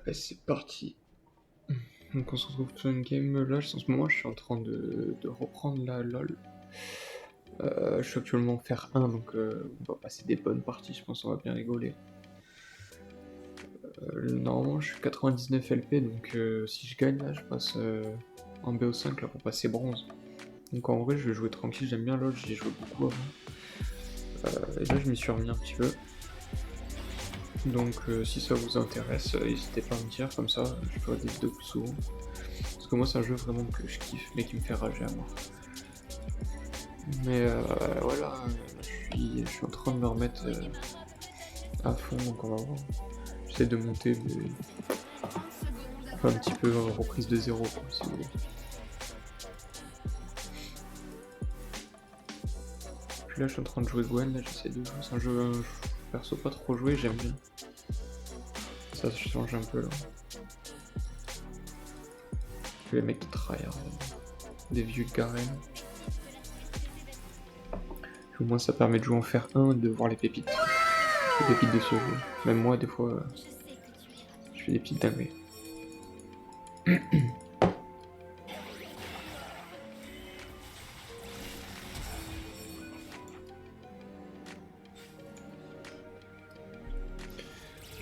Allez, c'est parti. Donc on se retrouve sur une game. Là, en ce moment, je suis en train de reprendre la LOL. Je suis actuellement faire 1, donc on va passer des bonnes parties, je pense qu'on va bien rigoler. Normalement, je suis 99 LP, donc si je gagne, là, je passe en BO5 là, pour passer bronze. Donc en vrai, je vais jouer tranquille, j'aime bien LOL, j'y ai joué beaucoup avant. Et là, je m'y suis remis un petit peu. Donc si ça vous intéresse, n'hésitez pas à me dire, comme ça, je ferai des vidéos plus souvent. Parce que moi, c'est un jeu vraiment que je kiffe, mais qui me fait rager à mort. Mais voilà, je suis en train de me remettre à fond, donc on va voir. J'essaie de monter, mais enfin, un petit peu en reprise de zéro, quoi, si vous voulez. Puis là, je suis en train de jouer Gwen, là, j'essaie de jouer. C'est un jeu perso pas trop joué, j'aime bien. Ça change un peu là. Puis les mecs qui tryhard, des vieux Garen. Au moins, ça permet de jouer en faire 1 et de voir les pépites. Les pépites de ce jeu. Même moi, des fois, je fais des petites dingueries.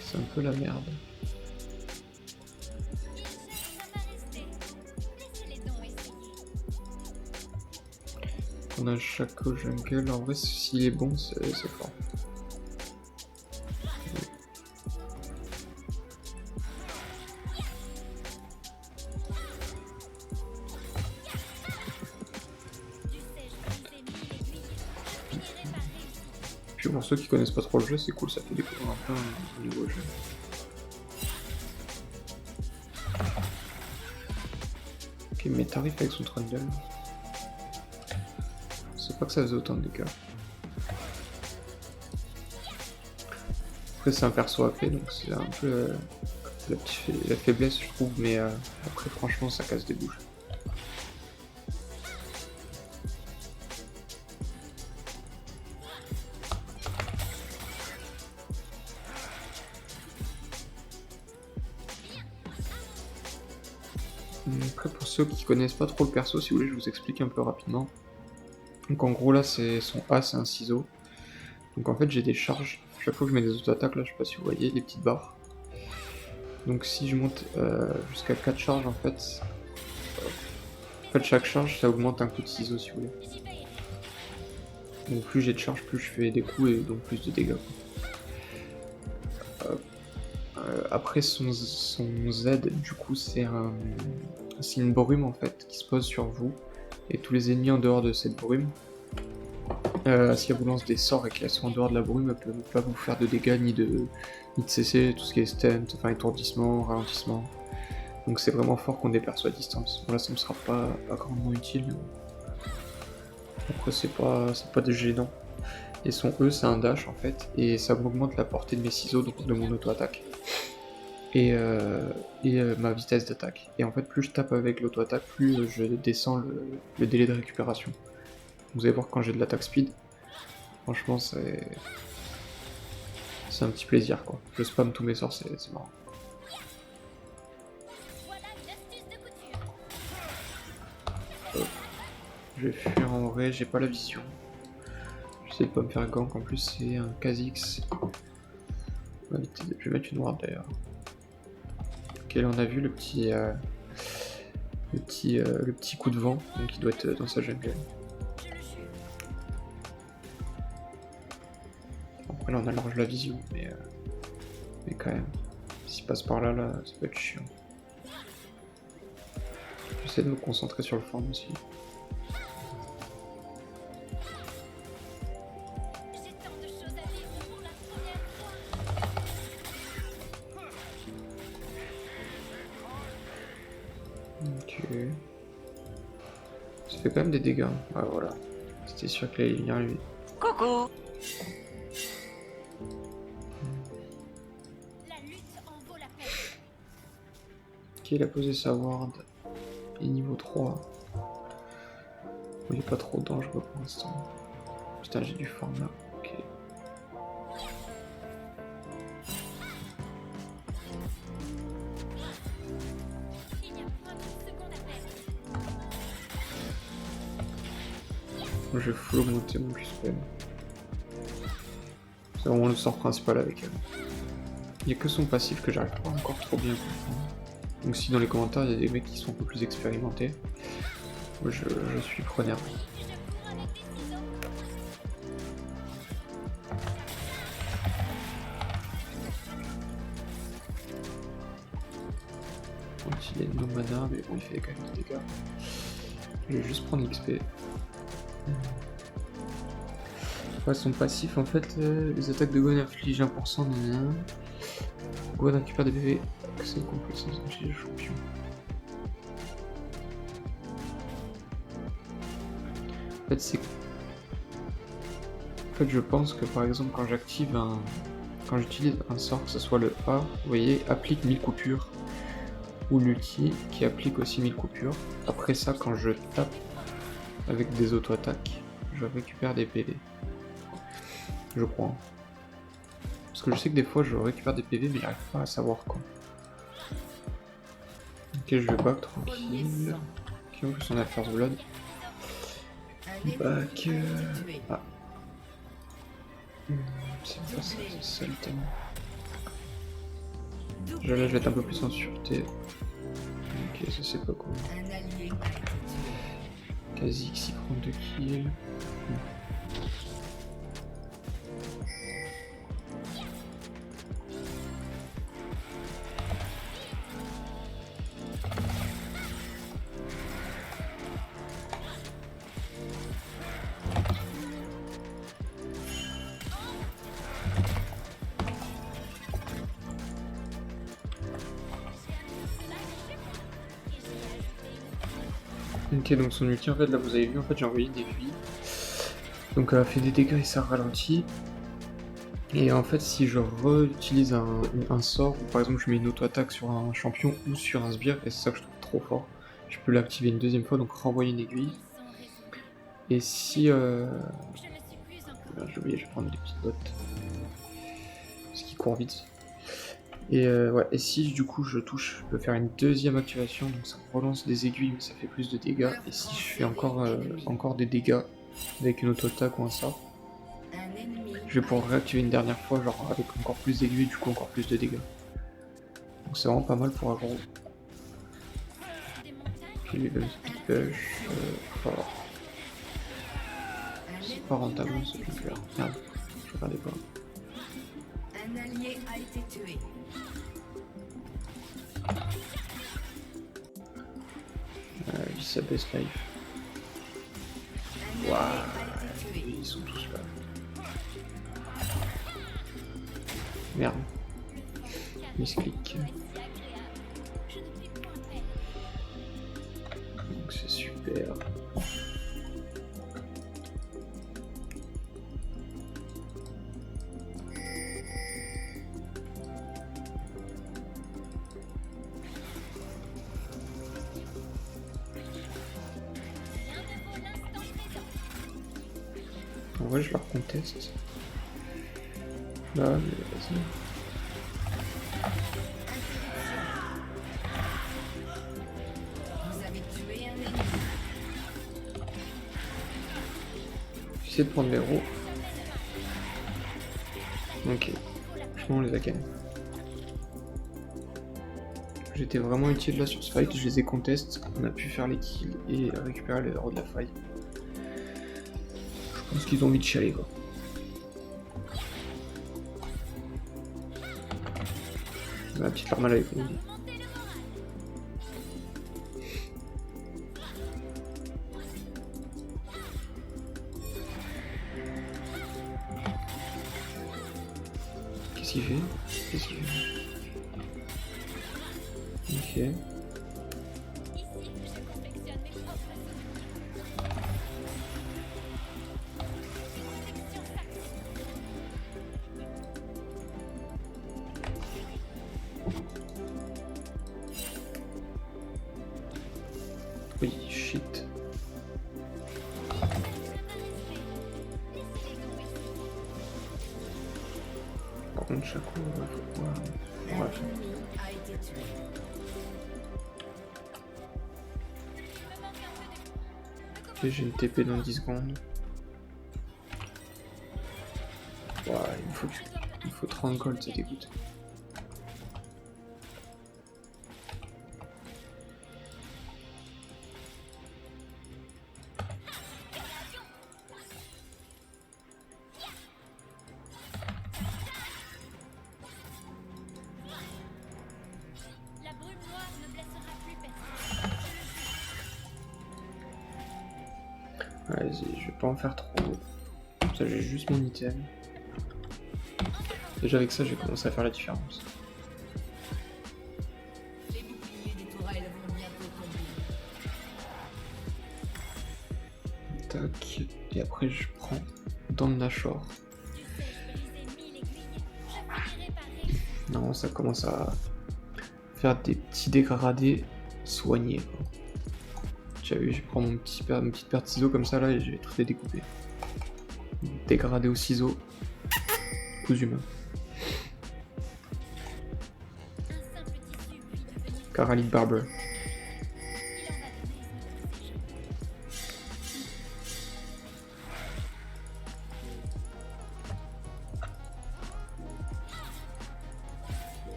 C'est un peu la merde. On a Shaco Jungle, en vrai s'il est bon c'est fort. Puis pour ceux qui connaissent pas trop le jeu, c'est cool, ça fait découvrir un peu un nouveau jeu. Ok, mais tarif avec son Trundle. Je sais pas que ça faisait autant de dégâts. Après c'est un perso AP, donc c'est un peu la faiblesse je trouve, mais après franchement ça casse des bouches. Après pour ceux qui connaissent pas trop le perso, si vous voulez je vous explique un peu rapidement. Donc en gros là c'est son A, c'est un ciseau. Donc en fait j'ai des charges, chaque fois que je mets des auto-attaques là, je sais pas si vous voyez, les petites barres. Donc si je monte jusqu'à 4 charges en fait chaque charge ça augmente un coup de ciseau si vous voulez. Donc plus j'ai de charge, plus je fais des coups et donc plus de dégâts. Après son Z du coup c'est une brume en fait qui se pose sur vous et tous les ennemis en dehors de cette brume. Si elle vous lance des sorts et qu'elles sont en dehors de la brume, elle peut pas vous faire de dégâts ni de CC, tout ce qui est stunt, enfin étourdissement, ralentissement. Donc c'est vraiment fort qu'on des persos à distance. Bon là ça me sera pas grandement utile, mais bon. Après c'est pas de gênant. Et son E c'est un dash en fait, et ça augmente la portée de mes ciseaux, donc de mon auto-attaque. Et ma vitesse d'attaque. Et en fait plus je tape avec l'auto-attaque, plus je descends le délai de récupération. Vous allez voir quand j'ai de l'attaque speed, franchement c'est un petit plaisir quoi. Je spam tous mes sorts, c'est marrant. Je vais fuir en vrai, j'ai pas la vision. J'essaie de pas me faire gank, en plus c'est un Kha'Zix. Je vais mettre une ward d'ailleurs. Ok, là on a vu le petit coup de vent, donc il doit être dans sa jungle. Après là on a large la vision, mais quand même, s'il passe par là, ça peut être chiant. J'essaie de me concentrer sur le farm aussi. Ok. Ça fait quand même des dégâts. Ah voilà. C'était sûr qu'il allait y arriver. Coucou. Ok, il a posé sa ward. Et niveau 3. Il est pas trop dangereux pour l'instant. Putain, j'ai du farm là. Ok. Je vais full augmenter mon QSPM. C'est vraiment le sort principal avec elle. Il n'y a que son passif que j'arrive pas encore trop bien à comprendre. Donc si dans les commentaires il y a des mecs qui sont un peu plus expérimentés, moi je suis preneur. Donc il est no mana, mais bon il fait quand même des dégâts. Je vais juste prendre l'XP. Ouais, son passif en fait, les attaques de Gwen infligent 1% de Gwen récupère des PV, c'est complet sans utiliser le champion. En fait c'est... En fait je pense que par exemple quand j'active un... Quand j'utilise un sort, que ce soit le A, vous voyez, applique 1000 coupures, ou l'ulti qui applique aussi 1000 coupures. Après ça, quand je tape avec des auto-attaques, je récupère des PV. Je crois. Parce que je sais que des fois je récupère des PV mais j'arrive pas à savoir quoi. Ok, je vais back tranquille. Ok, en plus on a First Blood. Back. Ah. C'est pas ça, c'est ça le thème. Là je vais être un peu plus en sûreté. Ok, ça c'est pas cool. Kha'Zix il prend 2 kills. Ok, donc son ulti en fait là vous avez vu, en fait j'ai envoyé des aiguilles. Donc elle a fait des dégâts et ça ralentit. Et en fait si je réutilise un sort, ou par exemple je mets une auto-attaque sur un champion ou sur un sbire, et c'est ça que je trouve trop fort, je peux l'activer une deuxième fois, donc renvoyer une aiguille. Et si... j'ai oublié, je vais prendre des petites bottes. Parce qu'il court vite. Et ouais, et si du coup je touche, je peux faire une deuxième activation, donc ça relance des aiguilles mais ça fait plus de dégâts. Et si je fais encore des dégâts avec une auto-attaque ou un sort, je vais pouvoir réactiver une dernière fois, genre avec encore plus d'aiguilles, du coup encore plus de dégâts. Donc c'est vraiment pas mal pour aggro. Puis le speed push, fort. C'est pas rentable ce truc là. Merde, je regardais pas. Un allié a été tué. Vis sa best life. Waouh, ils sont tous là. Merde. Misclick. Donc c'est super. En vrai, je leur conteste. Là, mais vas-y. Vous avez tué un ennemi. J'essaie de prendre les roues. Ok. Franchement, on les a gagnés. J'étais vraiment utile là sur ce fight, je les ai contest, on a pu faire les kills et récupérer les héros de la faille. Je pense qu'ils ont envie de chialer quoi. La petite arme avec nous. Qu'est-ce qu'il fait? Qu'est-ce qu'il fait? Ok. Oui, shit. Par contre, chaque coup, il faut voir. Bref. L'ennemi a été tué. Ok, j'ai une TP dans 10 secondes. il faut 30 gold, ça dégoûte. La brume noire ne blessera plus personne. Vas-y, je vais pas en faire trop. Ça, j'ai juste mon item. Déjà avec ça, j'ai commencé à faire la différence. Les boucliers des tourelles vont bientôt tomber. Tac. Et après, je prends dans le Nashor. Tu sais, je brisais 1000 aiguilles. Je finirai par réussir. Non, ça commence à faire des petits dégradés soignés. Quoi. Tu as vu, je prends ma petite paire de ciseaux comme ça là et je vais tout les découper. Dégradé au ciseau. Aux humains. Un simple tissu puis devenir. Caralit Barber. Il en va de prisme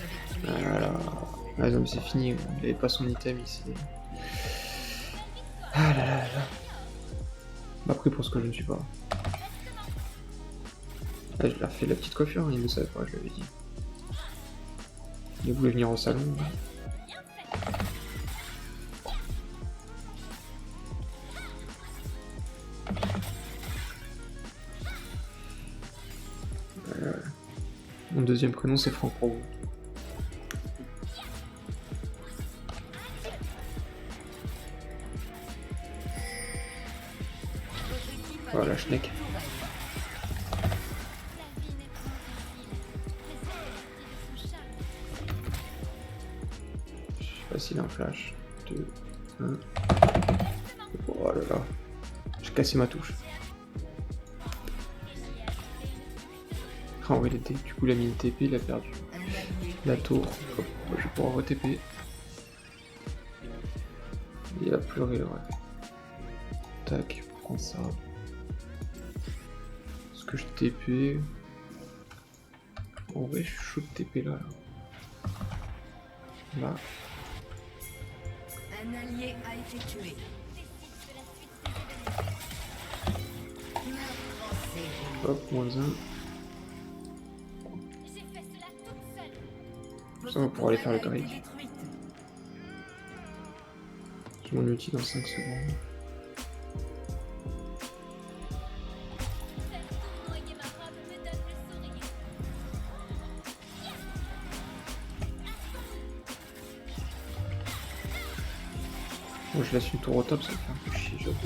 pour ces jeux. Voilà. Ah non mais c'est fini, il avait pas son item ici. Ah là là là là. M'a pris pour ce que je ne suis pas. Ah, je lui ai refait la petite coiffure, hein, il ne savait pas, je lui avais dit. Il voulait venir au salon. Mon deuxième prénom c'est Franck Provo. Voilà, Schneck. La vie n'est pas difficile, mais c'est de son charme. Je sais pas s'il a un flash. 2, 1. Oh là là. J'ai cassé ma touche. Ah ouais, du coup il a mis une TP, il a perdu. Un allié La tour. Hop, je vais pouvoir re-TP. Il a pleuré, ouais. Tac, prends ça. Est-ce que je TP? En vrai, je suis chaud de TP là. Là. Un allié a été tué. Meurtre en série. Hop, moins 1. J'ai fait cela toute seule. Ça va pour aller faire le tourelle a grec. été détruite. Je m'en utilise dans 5 secondes. Faire tournoyer ma robe me donne le sourire. Bon, je laisse une tour au top, ça me fait un peu chier, j'avoue.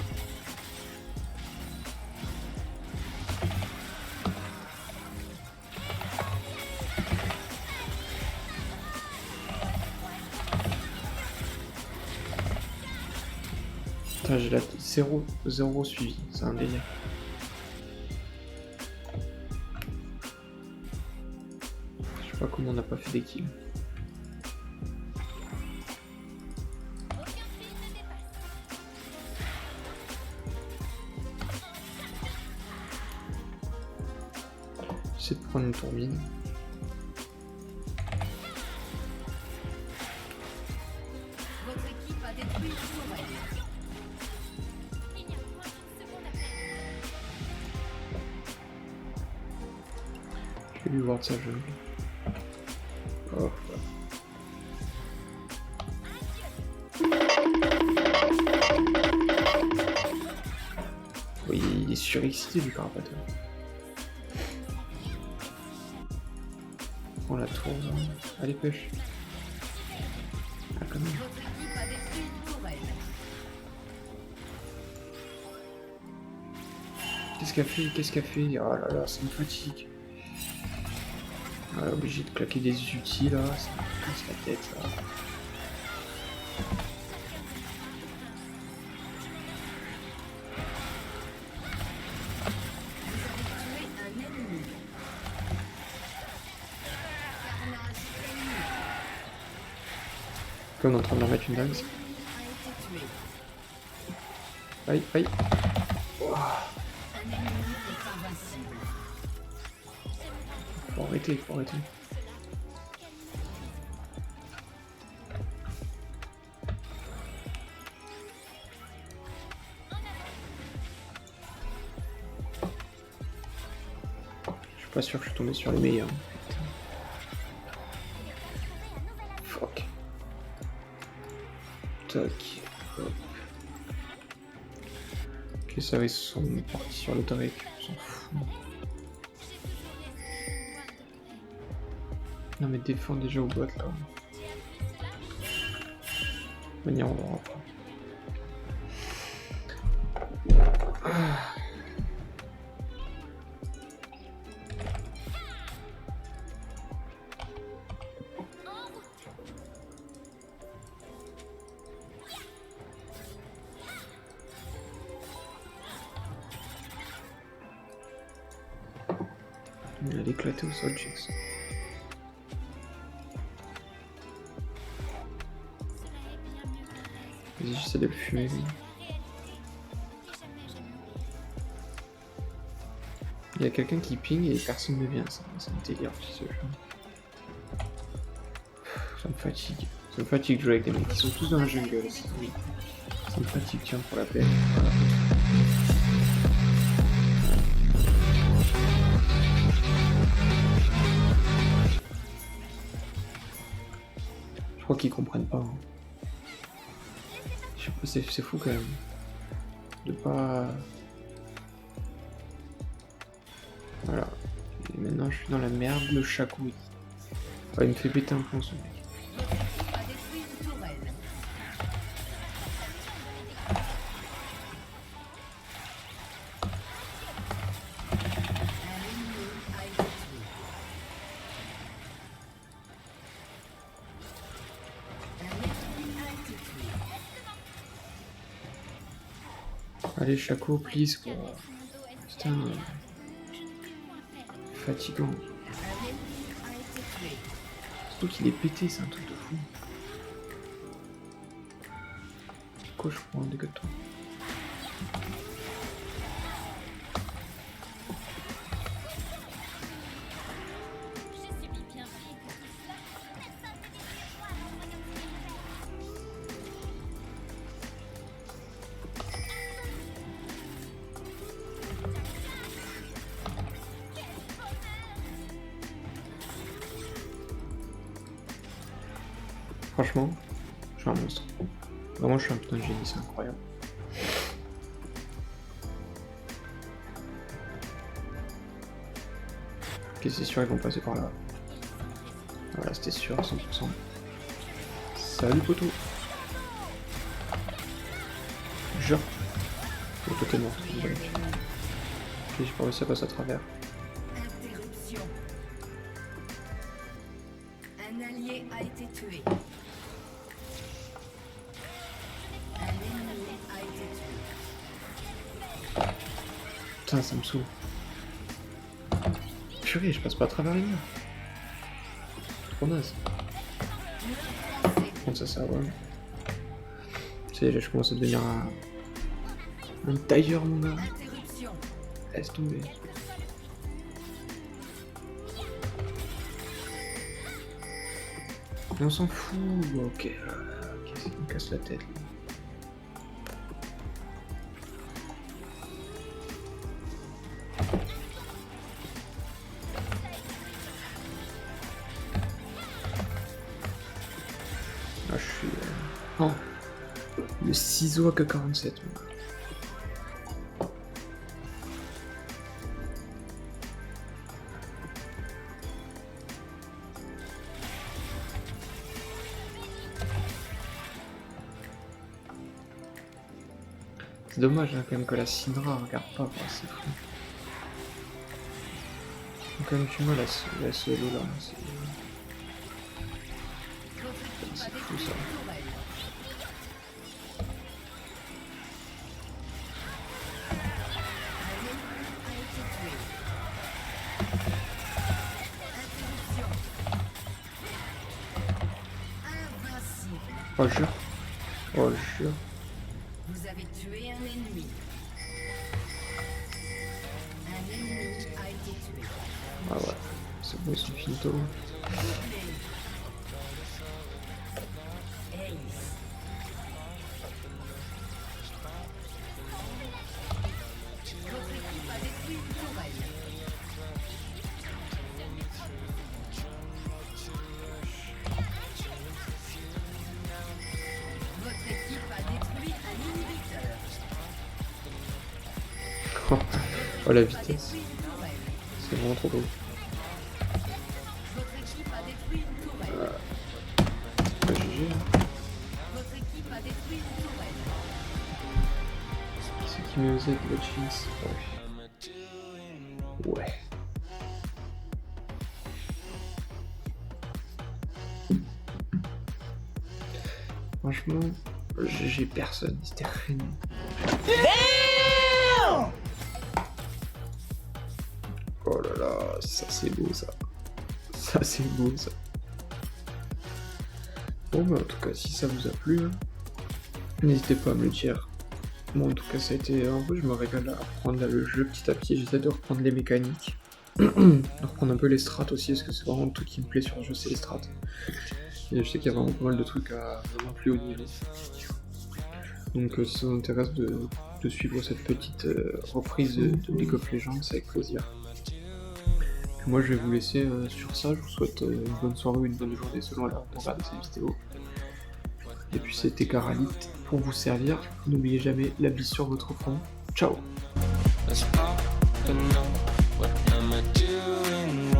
Putain, j'ai la 0 suivi, c'est un délire. Je sais pas comment on n'a pas fait des kills. Aucun fil ne dépasse. J'essaie de prendre une tourmine. Votre équipe a détruit une tourelle. Il n'y a point une seconde à perdre. Je vais lui voir de sa jungle. Oh, ouais. Oui, il est surexcité du carapateur. Prends la tour. Allez, pêche. Ah, quand même. Votre équipe a détruit une tourelle. Qu'est-ce qu'elle fait? Qu'est-ce qu'elle fait? Oh là là, ça me fatigue. Ah, obligé de claquer des outils là, ça me casse la tête ça. Tué un ennemi. Carnage ennemi. Ok, on est en train de leur mettre une dingue. Aïe, aïe. Faut arrêter, faut arrêter. Je suis pas sûr que je suis tombé sur les meilleurs. Fuck. Tac. Hop. Ok, ça va, ils sont partis sur le Drake. On s'en fout. Non mais défends déjà au bot là. Venir on l'aura pas. Il a éclaté au sol, Jinx. Vas-y, j'essaie de le fumer. Lui. Il y a quelqu'un qui ping et personne ne vient, ça me délire ce jeu. Ça me fatigue. Ça me fatigue de jouer avec des mecs qui sont tous dans la jungle. Ça me fatigue, tiens, pour la peine. Voilà. Je crois qu'ils comprennent pas. Hein. Je sais pas, c'est fou quand même. De pas... Voilà. Et maintenant je suis dans la merde, le Shaco. Ah, il me fait péter un plomb ce mec. A détruit une tourelle. Un ennemi a été tué. Un ennemi a été tué. Allez Shaco, please quoi. Putain. Fatigant. Un ennemi a été tué. Surtout qu'il est pété, c'est un truc de fou. Pourquoi je prends un dégât de toi? J'ai subi bien pire que tout cela. Personne ne dirait le choix avant moi de faire. Franchement, je suis un monstre. Vraiment, je suis un putain de génie, c'est incroyable. Ok, c'est sûr, ils vont passer par là. Voilà, c'était sûr, 100%. Salut, poteau. Genre. Le poteau est mort. Désolé. Ok, j'ai pas réussi à passer à travers. Interruption. Un allié a été tué. Un ennemi a été tué. Putain, ça me saoule. Purée, je passe pas à travers les murs. Trop naze. Contre ça, ça va. Tu sais, là, je commence à devenir un tailleur, mon gars. Interruption. Laisse tomber. Mais on s'en fout. Ok, qu'est-ce qui me casse la tête, là. Ah, je suis... Oh, le ciseau à K47. C'est dommage hein, quand même que la Syndra regarde pas, quoi, c'est fou. J'ai quand même du mal à la solo là. C'est fou ça. Oh jure. Oh jure. Vous avez tué un ennemi. Un ennemi a été tué. Ah ouais. C'est bon, ils sont finito. Votre équipe a détruit une tourelle. Votre équipe a détruit un inhibiteur. Oh la A vitesse. détruit une tourelle. C'est vraiment trop beau. Votre équipe a détruit une tourelle. Bah, GG. Hein. Votre équipe a détruit une tourelle. C'est qui met aux aides la jeans. Ouais. Ouais. Franchement, j'ai personne, c'était rien. Oh là là, ça c'est beau ça. Ça c'est beau ça. Bon bah en tout cas si ça vous a plu, hein, n'hésitez pas à me le dire. Bon en tout cas ça a été un peu, je me régale à reprendre là, le jeu petit à petit, j'essaie de reprendre les mécaniques. De reprendre un peu les strats aussi, parce que c'est vraiment tout qui me plaît sur le jeu, c'est les strats. Et je sais qu'il y a vraiment pas mal de trucs à vraiment plus haut niveau. Donc si ça vous intéresse de suivre cette petite reprise de League of Legends, c'est avec plaisir. Puis moi je vais vous laisser sur ça, je vous souhaite une bonne soirée ou une bonne journée selon l'heure de regarder cette vidéo. Et puis c'était Karalite pour vous servir, n'oubliez jamais la bise sur votre front, ciao. Let's pop and know what am I doing